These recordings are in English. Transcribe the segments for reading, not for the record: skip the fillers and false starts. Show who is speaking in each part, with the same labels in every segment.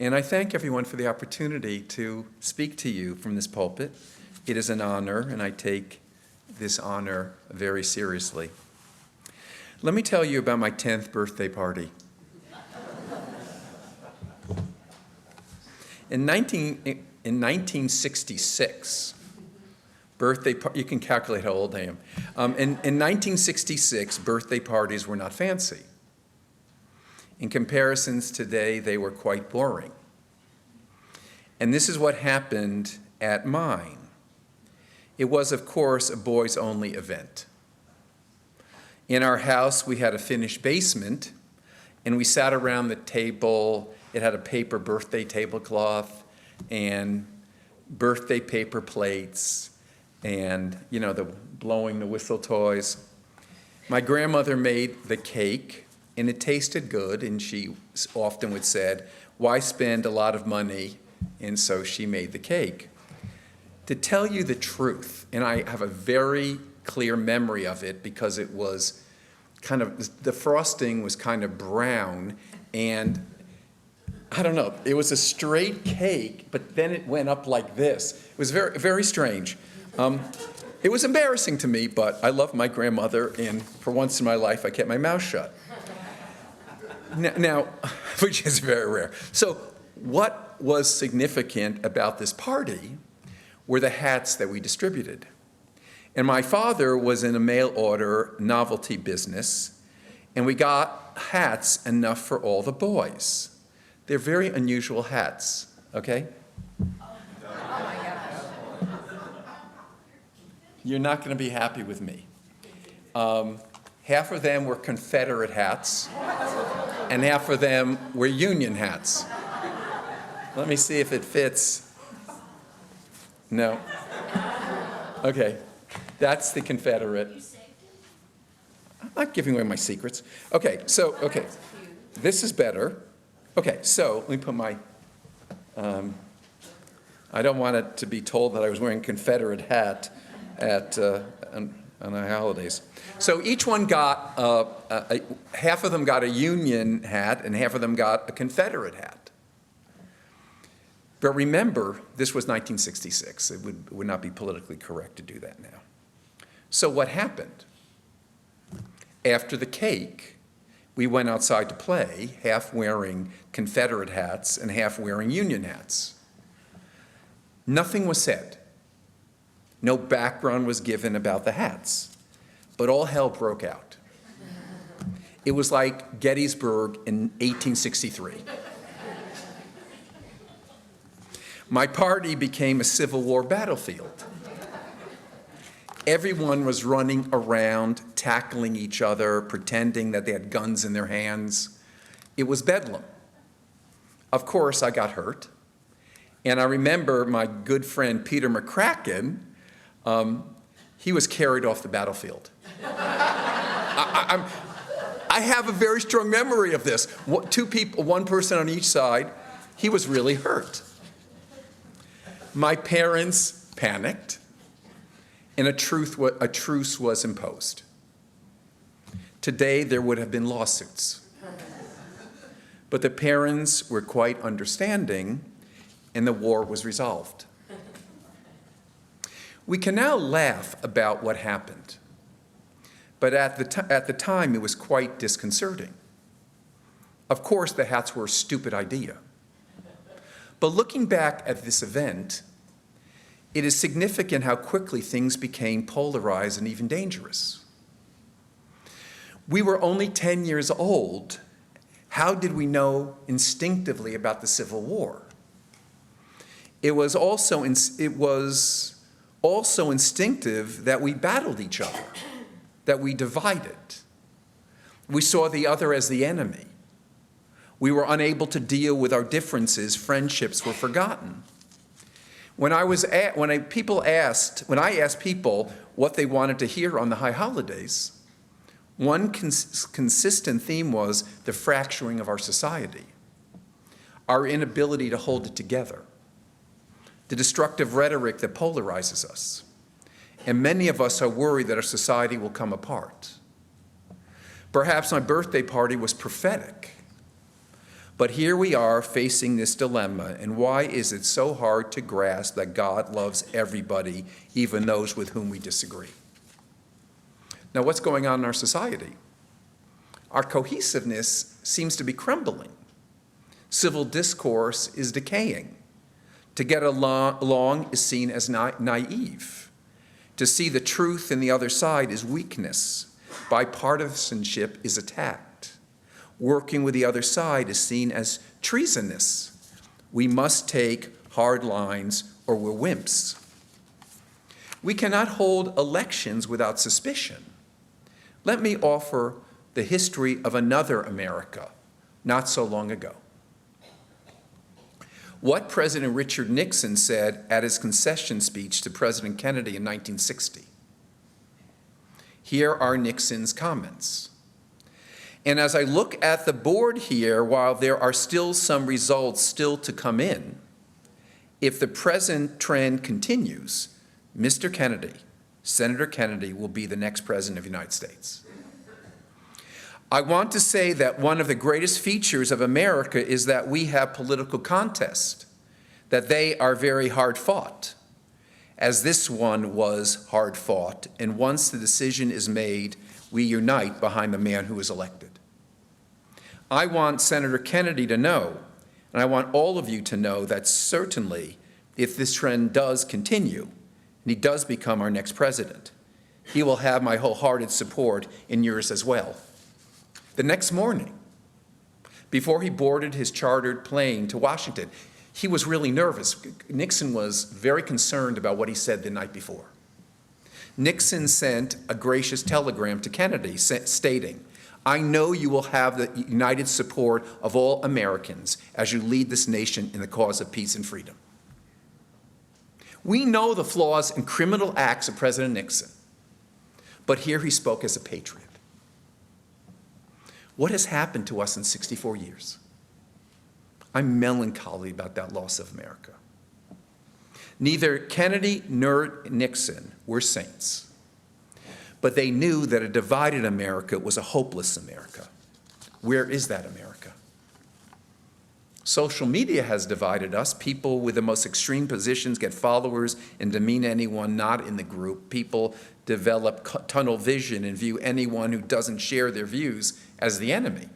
Speaker 1: And I thank everyone for the opportunity to speak to you from this pulpit. It is an honor, and I take this honor very seriously. Let me tell you about my 10th birthday party. In 1966, you can calculate how old I am. In 1966, birthday parties were not fancy. In comparisons today, they were quite boring. And this is what happened at mine. It was, of course, a boys-only event. In our house, we had a finished basement, and we sat around the table. It had a paper birthday tablecloth and birthday paper plates and, the blowing the whistle toys. My grandmother made the cake, and it tasted good, and she often would say, "Why spend a lot of money?" And so she made the cake. To tell you the truth, and I have a very clear memory of it because it was the frosting was kind of brown, and I don't know, it was a straight cake, but then it went up like this. It was very, very strange. It was embarrassing to me, but I love my grandmother, and for once in my life, I kept my mouth shut. Now, which is very rare. So what was significant about this party were the hats that we distributed. And my father was in a mail-order novelty business, and we got hats enough for all the boys. They're very unusual hats, okay? You're not going to be happy with me. Half of them were Confederate hats, and half of them were Union hats. Let me see if it fits. No. Okay, that's the Confederate. I'm not giving away my secrets. Okay, this is better. Okay, so let me put my, I don't want it to be told that I was wearing a Confederate hat on the holidays. So each one got, half of them got a Union hat and half of them got a Confederate hat. But remember, this was 1966. It would not be politically correct to do that now. So what happened? After the cake, we went outside to play, half wearing Confederate hats and half wearing Union hats. Nothing was said. No background was given about the hats, but all hell broke out. It was like Gettysburg in 1863. My party became a Civil War battlefield. Everyone was running around, tackling each other, pretending that they had guns in their hands. It was bedlam. Of course, I got hurt. And I remember my good friend Peter McCracken, he was carried off the battlefield. I have a very strong memory of this. Two people, one person on each side, he was really hurt. My parents panicked, and a truce was imposed. Today, there would have been lawsuits. But the parents were quite understanding, and the war was resolved. We can now laugh about what happened, but at the time, it was quite disconcerting. Of course, the hats were a stupid idea. But looking back at this event, it is significant how quickly things became polarized and even dangerous. We were only 10 years old. How did we know instinctively about the Civil War? It was also instinctive that we battled each other, that we divided. We saw the other as the enemy. We were unable to deal with our differences. Friendships were forgotten. When I asked people what they wanted to hear on the high holidays, one consistent theme was the fracturing of our society, our inability to hold it together, the destructive rhetoric that polarizes us. And many of us are worried that our society will come apart. Perhaps my birthday party was prophetic. But here we are facing this dilemma, and why is it so hard to grasp that God loves everybody, even those with whom we disagree? Now, what's going on in our society? Our cohesiveness seems to be crumbling. Civil discourse is decaying. To get along is seen as naive. To see the truth in the other side is weakness. Bipartisanship is attacked. Working with the other side is seen as treasonous. We must take hard lines or we're wimps. We cannot hold elections without suspicion. Let me offer the history of another America, not so long ago. What President Richard Nixon said at his concession speech to President Kennedy in 1960. Here are Nixon's comments. And as I look at the board here, while there are still some results still to come in, if the present trend continues, Mr. Kennedy, Senator Kennedy, will be the next president of the United States. I want to say that one of the greatest features of America is that we have political contests, that they are very hard fought, as this one was hard fought, and once the decision is made, we unite behind the man who was elected. I want Senator Kennedy to know, and I want all of you to know that certainly if this trend does continue, and he does become our next president, he will have my wholehearted support and yours as well. The next morning, before he boarded his chartered plane to Washington, he was really nervous. Nixon was very concerned about what he said the night before. Nixon sent a gracious telegram to Kennedy stating, "I know you will have the united support of all Americans as you lead this nation in the cause of peace and freedom." We know the flaws and criminal acts of President Nixon, but here he spoke as a patriot. What has happened to us in 64 years? I'm melancholy about that loss of America. Neither Kennedy nor Nixon were saints, but they knew that a divided America was a hopeless America. Where is that America? Social media has divided us. People with the most extreme positions get followers and demean anyone not in the group. People develop tunnel vision and view anyone who doesn't share their views as the enemy.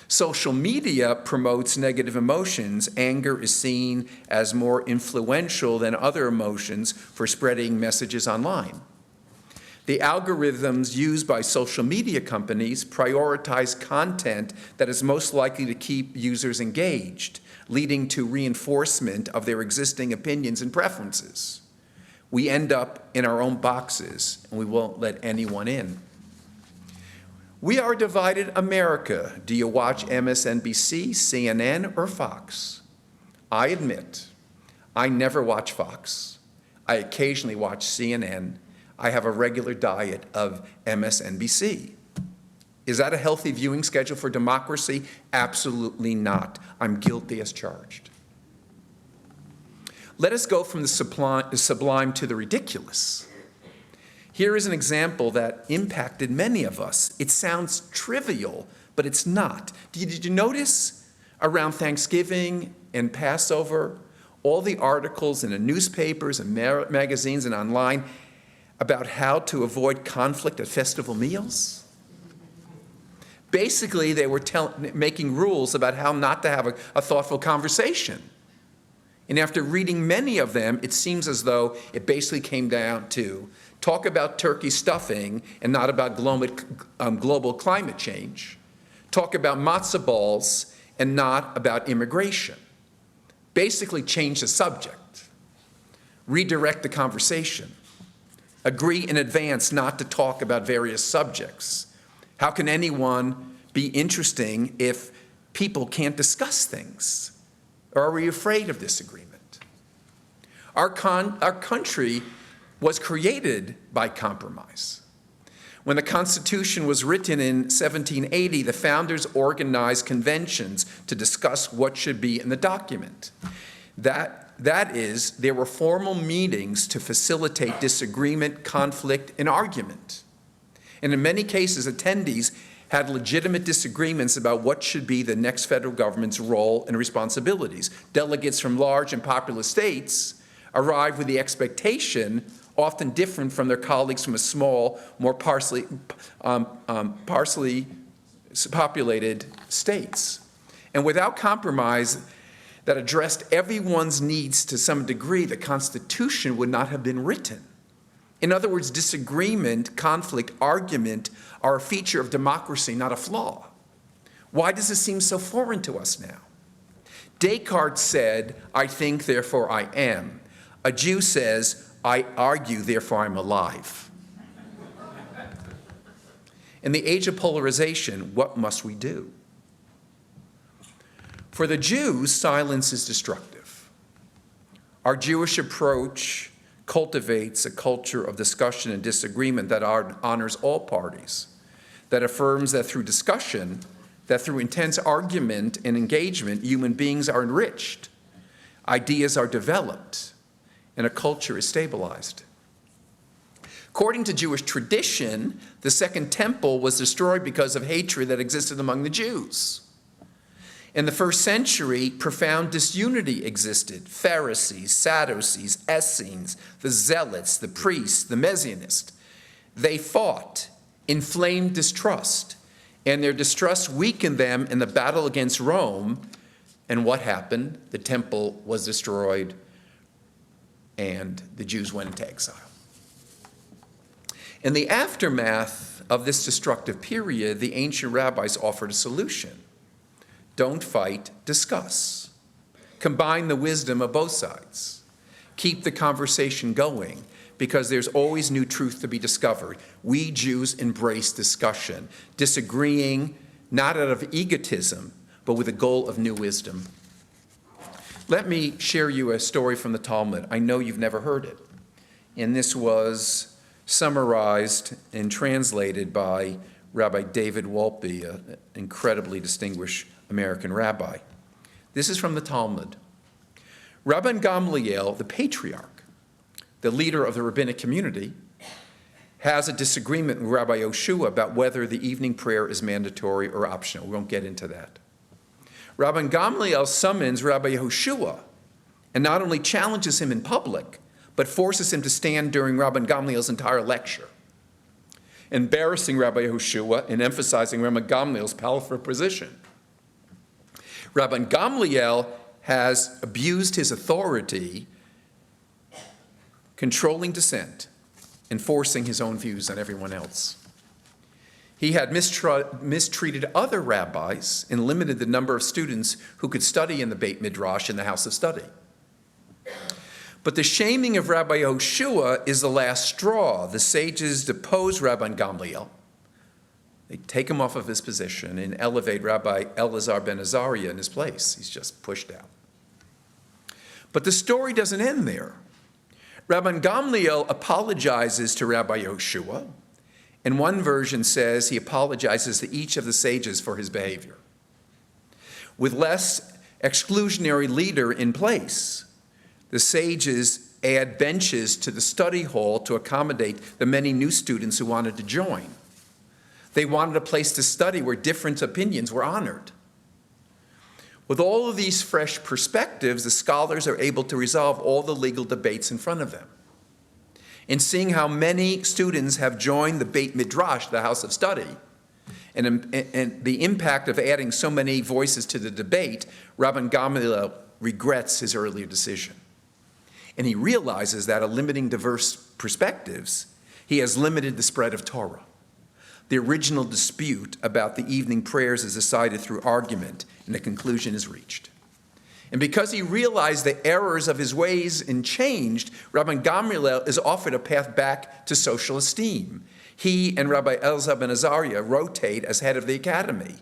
Speaker 1: Social media promotes negative emotions. Anger is seen as more influential than other emotions for spreading messages online. The algorithms used by social media companies prioritize content that is most likely to keep users engaged, leading to reinforcement of their existing opinions and preferences. We end up in our own boxes, and we won't let anyone in. We are a divided America. Do you watch MSNBC, CNN, or Fox? I admit, I never watch Fox. I occasionally watch CNN. I have a regular diet of MSNBC. Is that a healthy viewing schedule for democracy? Absolutely not. I'm guilty as charged. Let us go from the sublime to the ridiculous. Here is an example that impacted many of us. It sounds trivial, but it's not. Did you notice around Thanksgiving and Passover, all the articles in the newspapers and magazines and online about how to avoid conflict at festival meals? Basically, they were making rules about how not to have a thoughtful conversation. And after reading many of them, it seems as though it basically came down to talk about turkey stuffing and not about global climate change. Talk about matzo balls and not about immigration. Basically change the subject. Redirect the conversation. Agree in advance not to talk about various subjects. How can anyone be interesting if people can't discuss things? Or are we afraid of disagreement? Our country was created by compromise. When the Constitution was written in 1780, the founders organized conventions to discuss what should be in the document. That is, there were formal meetings to facilitate disagreement, conflict, and argument. And in many cases, attendees had legitimate disagreements about what should be the next federal government's role and responsibilities. Delegates from large and populous states arrived with the expectation, often different from their colleagues from a small, more sparsely populated states. And without compromise that addressed everyone's needs to some degree, the Constitution would not have been written. In other words, disagreement, conflict, argument are a feature of democracy, not a flaw. Why does it seem so foreign to us now? Descartes said, "I think, therefore I am." A Jew says, "I argue, therefore I'm alive." In the age of polarization, what must we do? For the Jews, silence is destructive. Our Jewish approach cultivates a culture of discussion and disagreement that honors all parties, that affirms that through discussion, that through intense argument and engagement, human beings are enriched, ideas are developed, and a culture is stabilized. According to Jewish tradition, the Second Temple was destroyed because of hatred that existed among the Jews. In the first century, profound disunity existed. Pharisees, Sadducees, Essenes, the Zealots, the priests, the Messianists. They fought, inflamed distrust, and their distrust weakened them in the battle against Rome. And what happened? The temple was destroyed, and the Jews went into exile. In the aftermath of this destructive period, the ancient rabbis offered a solution. Don't fight, discuss. Combine the wisdom of both sides. Keep the conversation going, because there's always new truth to be discovered. We Jews embrace discussion, disagreeing not out of egotism, but with the goal of new wisdom. Let me share you a story from the Talmud. I know you've never heard it. And this was summarized and translated by Rabbi David Wolpe, an incredibly distinguished American rabbi. This is from the Talmud. Rabban Gamliel, the patriarch, the leader of the rabbinic community, has a disagreement with Rabbi Yoshua about whether the evening prayer is mandatory or optional. We won't get into that. Rabban Gamliel summons Rabbi Yoshua and not only challenges him in public, but forces him to stand during Rabban Gamliel's entire lecture, embarrassing Rabbi Yoshua and emphasizing Rabban Gamliel's powerful position. Rabban Gamliel has abused his authority, controlling dissent and forcing his own views on everyone else. He had mistreated other rabbis and limited the number of students who could study in the Beit Midrash, in the house of study. But the shaming of Rabbi Yoshua is the last straw. The sages depose Rabban Gamliel. They take him off of his position and elevate Rabbi Elazar ben Azariah in his place. He's just pushed out. But the story doesn't end there. Rabban Gamliel apologizes to Rabbi Yoshua, and one version says he apologizes to each of the sages for his behavior. With less exclusionary leader in place, the sages add benches to the study hall to accommodate the many new students who wanted to join. They wanted a place to study where different opinions were honored. With all of these fresh perspectives, the scholars are able to resolve all the legal debates in front of them. In seeing how many students have joined the Beit Midrash, the house of study, and the impact of adding so many voices to the debate, Rabban Gamliel regrets his earlier decision. And he realizes that in limiting diverse perspectives, he has limited the spread of Torah. The original dispute about the evening prayers is decided through argument, and a conclusion is reached. And because he realized the errors of his ways and changed, Rabban Gamliel is offered a path back to social esteem. He and Rabbi Elazar ben Azariah rotate as head of the academy,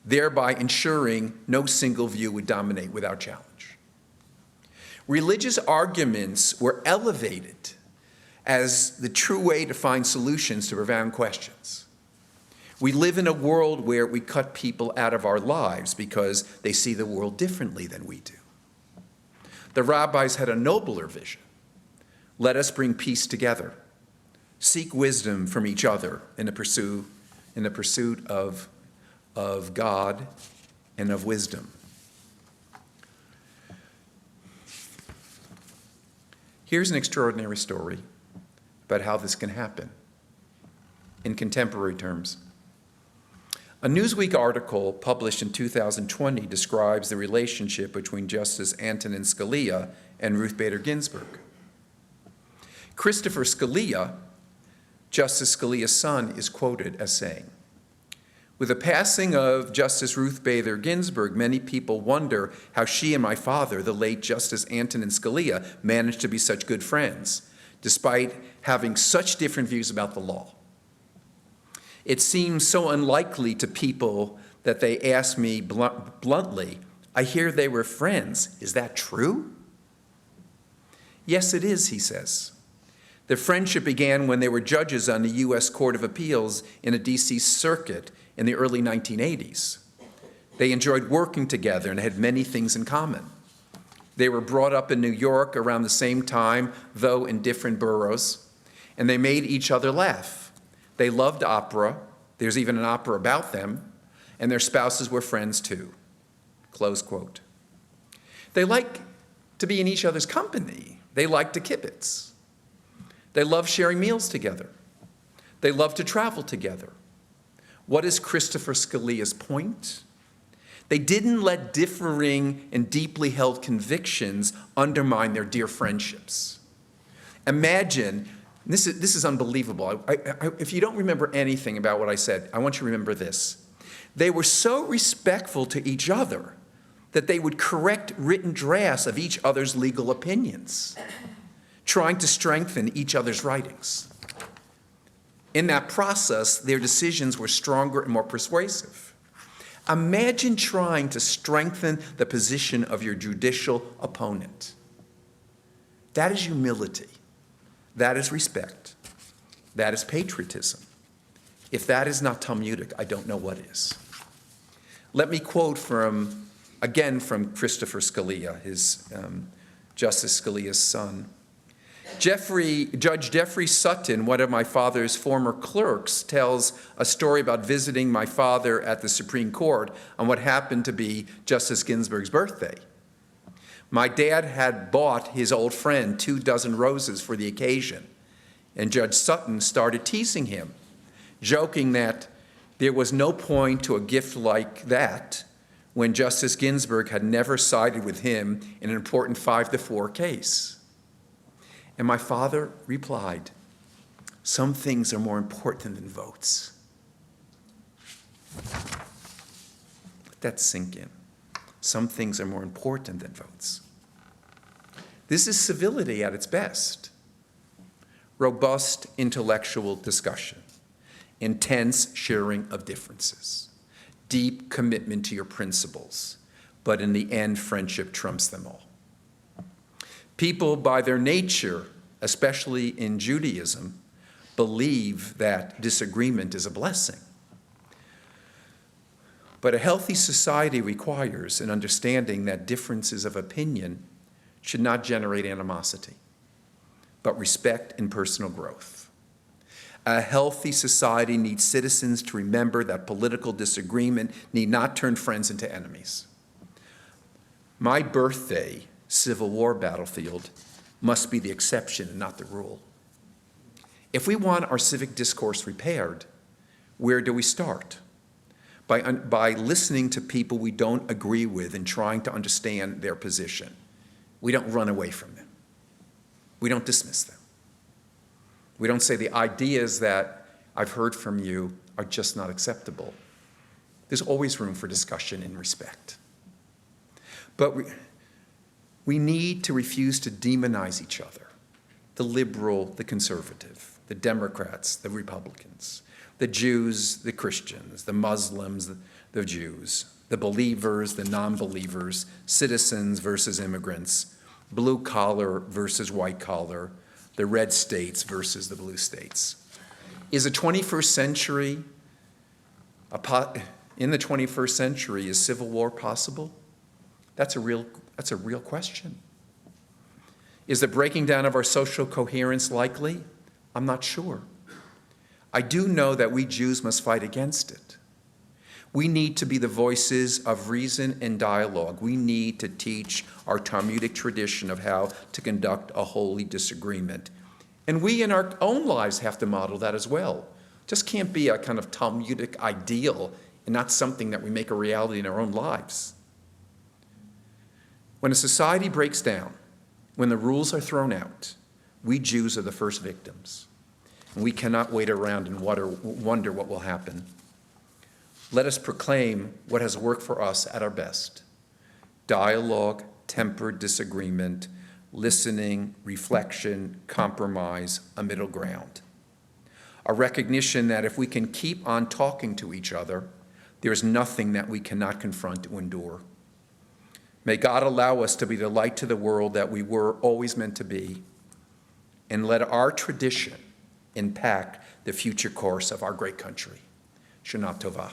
Speaker 1: thereby ensuring no single view would dominate without challenge. Religious arguments were elevated as the true way to find solutions to profound questions. We live in a world where we cut people out of our lives because they see the world differently than we do. The rabbis had a nobler vision. Let us bring peace together, seek wisdom from each other, and to pursue in the pursuit of God and of wisdom. Here's an extraordinary story about how this can happen in contemporary terms. A Newsweek article published in 2020 describes the relationship between Justice Antonin Scalia and Ruth Bader Ginsburg. Christopher Scalia, Justice Scalia's son, is quoted as saying, "With the passing of Justice Ruth Bader Ginsburg, many people wonder how she and my father, the late Justice Antonin Scalia, managed to be such good friends, despite having such different views about the law. It seems so unlikely to people that they ask me bluntly, 'I hear they were friends. Is that true?' Yes, it is," he says. "The friendship began when they were judges on the U.S. Court of Appeals in a D.C. circuit in the early 1980s. They enjoyed working together and had many things in common. They were brought up in New York around the same time, though in different boroughs, and they made each other laugh. They loved opera. There's even an opera about them, and their spouses were friends too." Close quote. They like to be in each other's company. They like to kibitz. They love sharing meals together. They love to travel together. What is Christopher Scalia's point? They didn't let differing and deeply held convictions undermine their dear friendships. Imagine, this is unbelievable. If you don't remember anything about what I said, I want you to remember this. They were so respectful to each other that they would correct written drafts of each other's legal opinions, trying to strengthen each other's writings. In that process, their decisions were stronger and more persuasive. Imagine trying to strengthen the position of your judicial opponent. That is humility. That is respect. That is patriotism. If that is not Talmudic, I don't know what is. Let me quote again from Christopher Scalia, Justice Scalia's son. Judge Jeffrey Sutton, one of my father's former clerks, tells a story about visiting my father at the Supreme Court on what happened to be Justice Ginsburg's birthday. My dad had bought his old friend 24 roses for the occasion, and Judge Sutton started teasing him, joking that there was no point to a gift like that when Justice Ginsburg had never sided with him in an important 5-4 case. And my father replied, "Some things are more important than votes." Let that sink in. Some things are more important than votes. This is civility at its best. Robust intellectual discussion, intense sharing of differences, deep commitment to your principles, but in the end, friendship trumps them all. People, by their nature, especially in Judaism, believe that disagreement is a blessing. But a healthy society requires an understanding that differences of opinion should not generate animosity, but respect and personal growth. A healthy society needs citizens to remember that political disagreement need not turn friends into enemies. My birthday Civil War battlefield must be the exception and not the rule. If we want our civic discourse repaired, where do we start? By listening to people we don't agree with and trying to understand their position. We don't run away from them. We don't dismiss them. We don't say the ideas that I've heard from you are just not acceptable. There's always room for discussion and respect. But we need to refuse to demonize each other, the liberal, the conservative, the Democrats, the Republicans, the Jews, the Christians, the Muslims, the Jews, the believers, the non-believers, citizens versus immigrants, blue collar versus white collar, the red states versus the blue states. Is the 21st century, in the 21st century, is civil war possible? That's a real question. Is the breaking down of our social coherence likely? I'm not sure. I do know that we Jews must fight against it. We need to be the voices of reason and dialogue. We need to teach our Talmudic tradition of how to conduct a holy disagreement. And we in our own lives have to model that as well. Just can't be a kind of Talmudic ideal and not something that we make a reality in our own lives. When a society breaks down, when the rules are thrown out, we Jews are the first victims. And we cannot wait around and wonder what will happen. Let us proclaim what has worked for us at our best: dialogue, tempered disagreement, listening, reflection, compromise, a middle ground. A recognition that if we can keep on talking to each other, there is nothing that we cannot confront or endure. May God allow us to be the light to the world that we were always meant to be, and let our tradition impact the future course of our great country. Shana Tova.